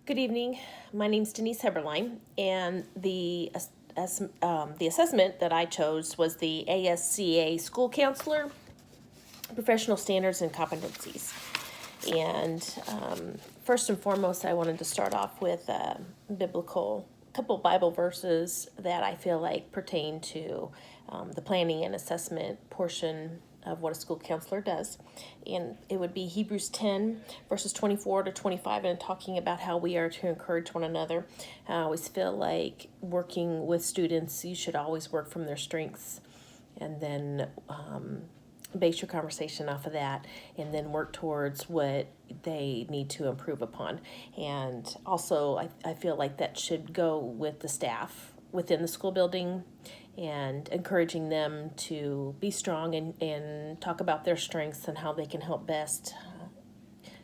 Good evening. My name's Denise Heberlein, and the assessment that I chose was the ASCA School Counselor Professional Standards and Competencies. And first and foremost, I wanted to start off with a couple Bible verses that I feel like pertain to the planning and assessment portion of what a school counselor does. And it would be Hebrews 10, verses 24 to 25, and talking about how we are to encourage one another. I always feel like working with students, you should always work from their strengths and then base your conversation off of that, and then work towards what they need to improve upon. And also, I feel like that should go with the staff within the school building and encouraging them to be strong and talk about their strengths and how they can help best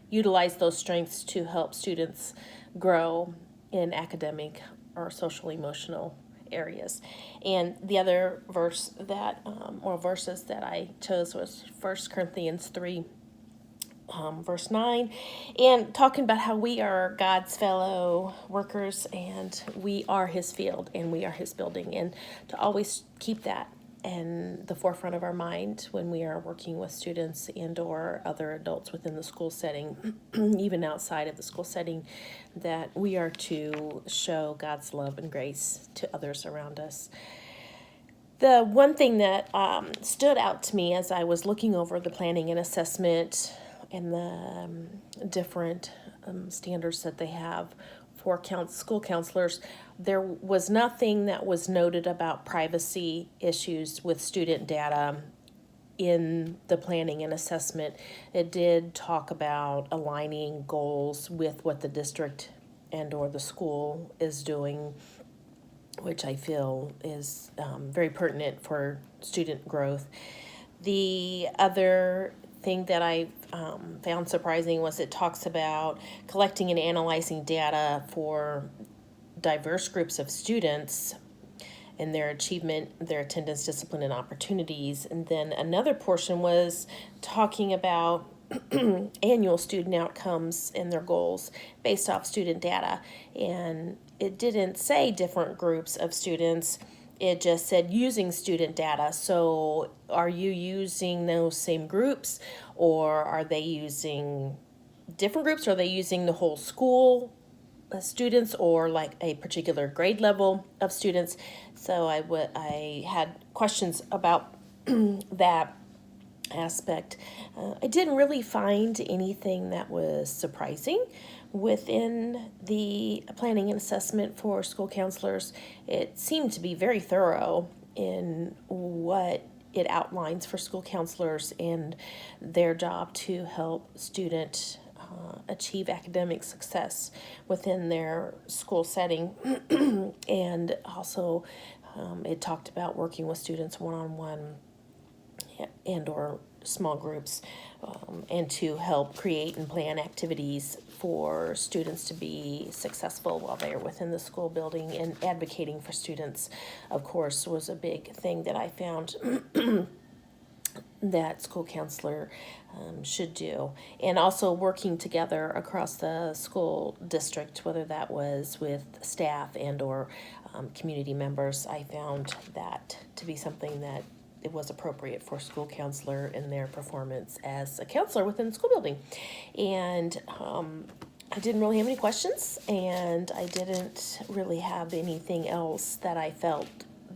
utilize those strengths to help students grow in academic or social emotional areas. And the other verse that, or verses that I chose was 1 Corinthians 3, verse 9, and talking about how we are God's fellow workers and we are his field and we are his building, and to always keep that in the forefront of our mind when we are working with students and or other adults within the school setting, even outside of the school setting, that we are to show God's love and grace to others around us. The one thing that stood out to me as I was looking over the planning and assessment and the different standards that they have for school counselors, there was nothing that was noted about privacy issues with student data in the planning and assessment. It did talk about aligning goals with what the district and or the school is doing, which I feel is very pertinent for student growth. The other thing that I found surprising was it talks about collecting and analyzing data for diverse groups of students and their achievement, their attendance, discipline, and opportunities. And then another portion was talking about annual student outcomes and their goals based off student data. And it didn't say different groups of students. It just said using student data. So are you using those same groups, or are they using different groups? Are they using the whole school students, or like a particular grade level of students? So I had questions about that aspect. I didn't really find anything that was surprising within the planning and assessment for school counselors. It seemed to be very thorough in what it outlines for school counselors and their job to help student achieve academic success within their school setting. And also it talked about working with students one-on-one and or small groups, and to help create and plan activities for students to be successful while they are within the school building. And advocating for students, of course, was a big thing that I found that school counselor should do. And also working together across the school district, whether that was with staff and or community members. I found that to be something that it was appropriate for school counselor in their performance as a counselor within the school building. And I didn't really have any questions, and I didn't really have anything else that I felt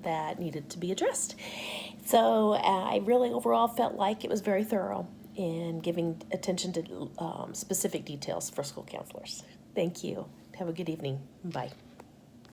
that needed to be addressed. So I really overall felt like it was very thorough in giving attention to specific details for school counselors. Thank you. Have a good evening. Bye.